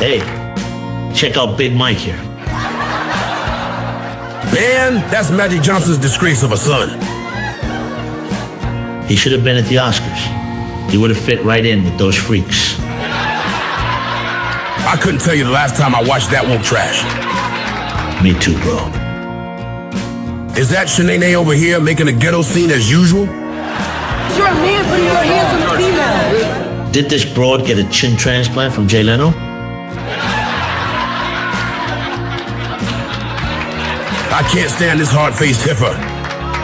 Hey, check out Big Mike here. Man, that's Magic Johnson's disgrace of a son. He should have been at the Oscars. He would have fit right in with those freaks. I couldn't tell you the last time I watched that woke trash. Me too, bro. Is that Shanae over here making a ghetto scene as usual? You're a man putting your hands on the female. Did this broad get a chin transplant from Jay Leno? I can't stand this hard-faced heifer.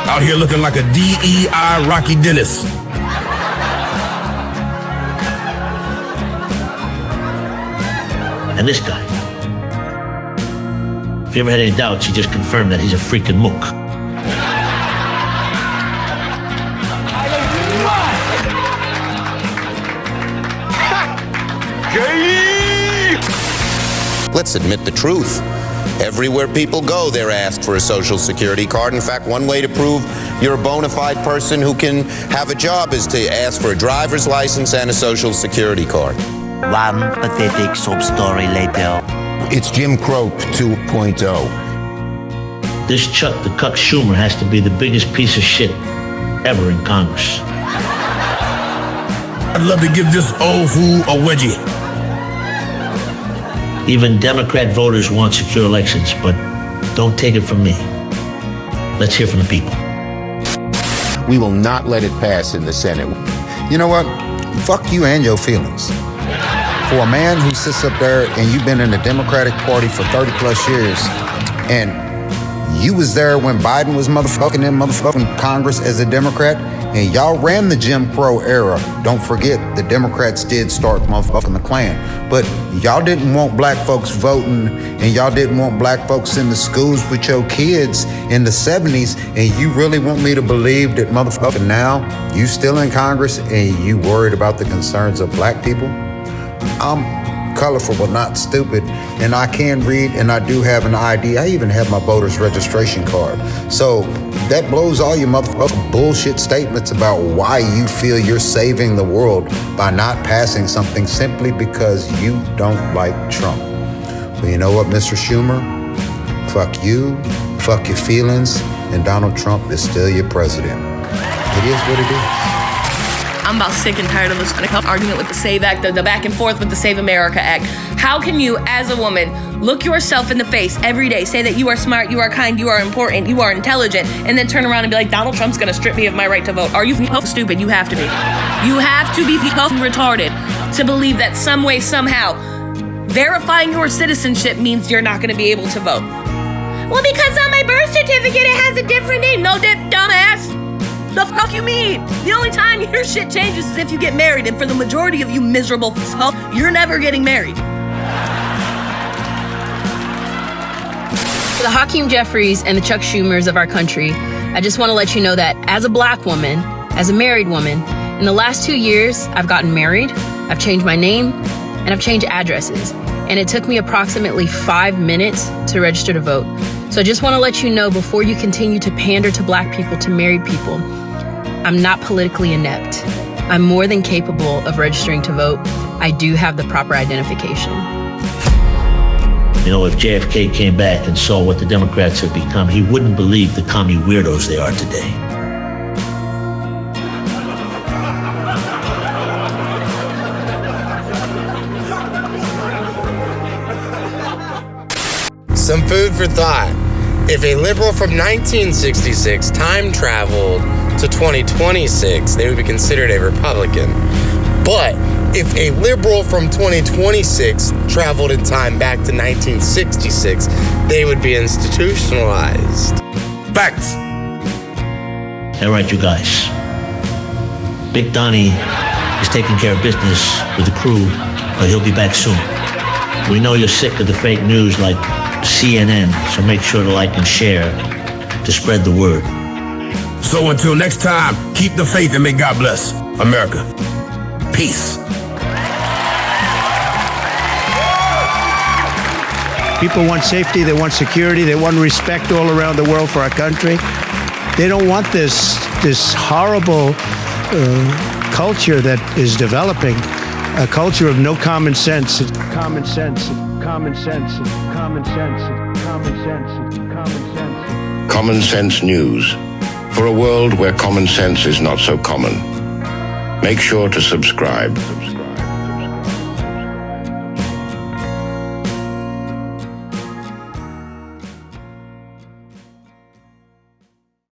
Out here looking like a DEI Rocky Dennis. And this guy. If you ever had any doubts, he just confirmed that he's a freaking mook. Let's admit the truth. Everywhere people go, they're asked for a social security card. In fact, one way to prove you're a bona fide person who can have a job is to ask for a driver's license and a social security card. One pathetic sob story later. It's Jim Crow 2.0. This Chuck Schumer has to be the biggest piece of shit ever in Congress. I'd love to give this old fool a wedgie. Even Democrat voters want secure elections, but don't take it from me. Let's hear from the people. We will not let it pass in the Senate. You know what? Fuck you and your feelings. For a man who sits up there and you've been in the Democratic Party for 30 plus years, and you was there when Biden was motherfucking in motherfucking Congress as a Democrat, and y'all ran the Jim Crow era. Don't forget, the Democrats did start motherfucking the Klan. But y'all didn't want black folks voting, and y'all didn't want black folks in the schools with your kids in the 70s, and you really want me to believe that motherfucking now you still in Congress and you worried about the concerns of black people? I'm colorful but not stupid, and I can read, and I do have an ID. I even have my voter's registration card. So that blows all your motherfucking bullshit statements about why you feel you're saving the world by not passing something simply because you don't like Trump. Well, you know what, Mr. Schumer? Fuck you, fuck your feelings, and Donald Trump is still your president. It is what it is. I'm about sick and tired of this argument with the SAVE Act, the back and forth with the Save America Act. How can you, as a woman, look yourself in the face every day, say that you are smart, you are kind, you are important, you are intelligent, and then turn around and be like, Donald Trump's gonna strip me of my right to vote? Are you stupid? You have to be. You have to be retarded to believe that some way, somehow, verifying your citizenship means you're not gonna be able to vote. Well, because on my birth certificate it has a different name. No, dumbass. The fuck you mean? The only time your shit changes is if you get married, and for the majority of you miserable fuck, you're never getting married. For the Hakeem Jeffries and the Chuck Schumers of our country, I just want to let you know that as a black woman, as a married woman, in the last 2 years, I've gotten married, I've changed my name, and I've changed addresses. And it took me approximately 5 minutes to register to vote. So I just want to let you know, before you continue to pander to black people, to married people, I'm not politically inept. I'm more than capable of registering to vote. I do have the proper identification. You know, if JFK came back and saw what the Democrats have become, he wouldn't believe the commie weirdos they are today. Some food for thought. If a liberal from 1966 time traveled to 2026, they would be considered a Republican. But if a liberal from 2026 traveled in time back to 1966, they would be institutionalized. Facts. All right, you guys. Big Donnie is taking care of business with the crew, but he'll be back soon. We know you're sick of the fake news like CNN, so make sure to like and share to spread the word. So until next time, keep the faith and may God bless America. Peace. People want safety, they want security, they want respect all around the world for our country. They don't want this horrible culture that is developing a culture of no common sense. Common sense. Common sense. Common sense. Common sense. Common sense. Common Sense News. For a world where common sense is not so common. Make sure to subscribe.